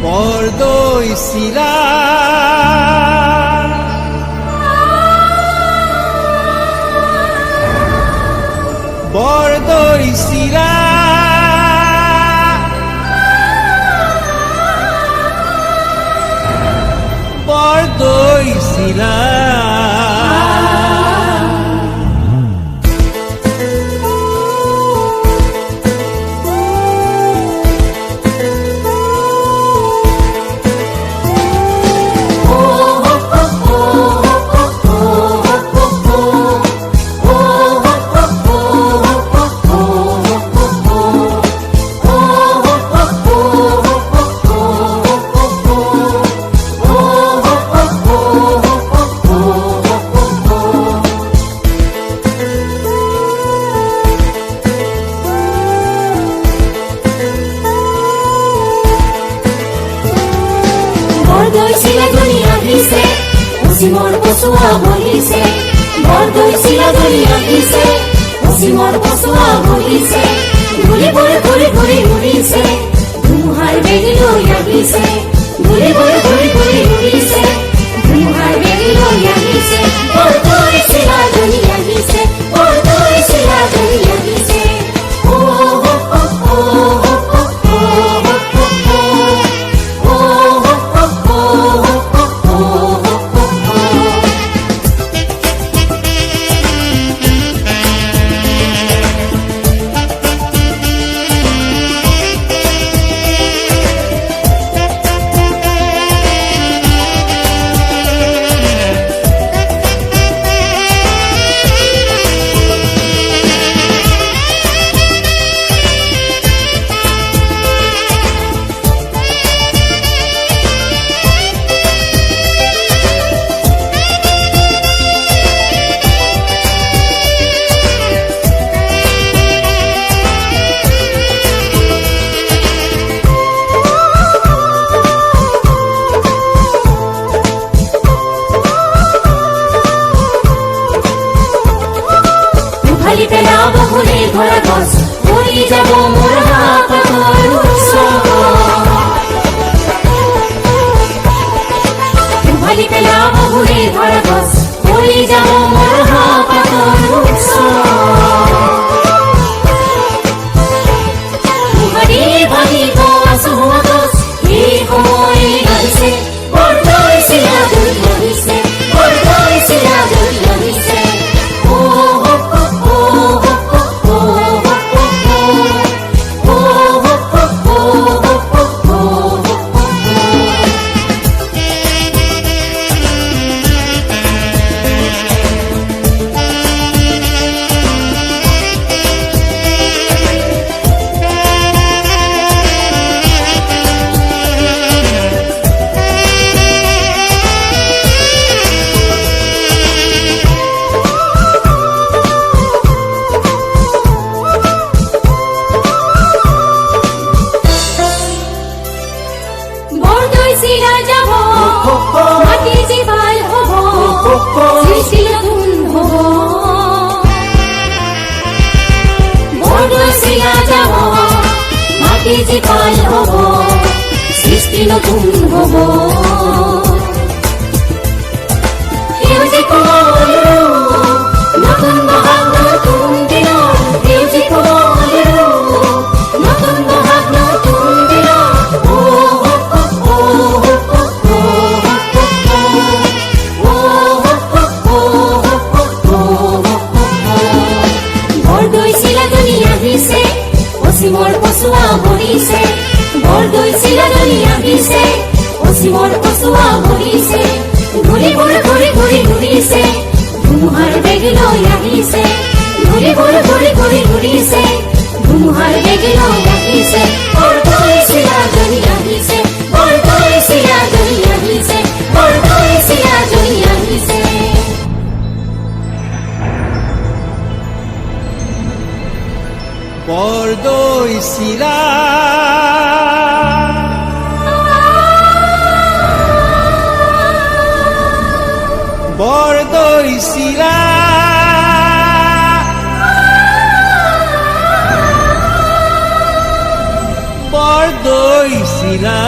বৰদৈ চিৰা বৰদৈ চিৰা বৰদৈ চিৰা বৰদৈ চিৰা ধৰি আহিছে অসীমৰ পচুৱা বহিছে বৰদৈ চিৰা ধৰি আহিছে অসীমৰ পচুৱা বহিছে ঘূৰিবলৈ ঘূৰি ঘূৰি উৰিছে ধুমুহাৰ বেগী লৈ আহিছে ঘূৰিবলৈ ঘূৰি ঘূৰি উৰিছে ধুমুহাৰ বেগী লৈ আহিছে বৰদৈ চিৰা ধৰি আহিছে বৰদৈ চিৰা ধৰি আহিছে খালি পেলাব ভুলে ধৰা গছ পৰি যাব মোৰ হাতৰ খালি পেলাব ভুলে ধৰা গছ পৰি যাব মোৰ হাতৰ মুখাৰি ভাঙিব আছো গছ এই সময় আহিছে বৰদৈ চিৰা ধৰি আহিছে বৰদৈ চিৰা ধৰি আহিছে বৰদৈ চিৰা যাব মাটি জীৱাল হ'ব সৃষ্টি নতুন হ'ব বৰদৈ চিৰা যাব মাটি জীৱাল হ'ব সৃষ্টি নতুন হ'ব সেউজী কোমল নতুন বহাগ নতুন দিনৰ সেউজী কোমল নতুন বহাগ নতুন দিনৰ বৰদৈ চিৰা ধৰি আহিছে অসীমৰ পচুৱা বহিছে বৰদৈ চিৰা ধৰি আহিছে অসীমৰ পচুৱা বহিছে ঘূৰিবলৈ ঘূৰি ঘূৰি ঘূৰিছে ধুমুহাৰ বেগী লৈ আহিছে ঘূৰিবলৈ ঘূৰি ঘূৰি ঘূৰিছে ধুমুহাৰ বেগী লৈ আহিছে বৰদৈ চিৰা ধৰি আহিছে বৰদৈ চিৰা ধৰি আহিছে বৰদৈ চিৰা ধৰি আহিছে বৰদৈ চিৰা বৰদৈ চিৰা বৰদৈ চিৰা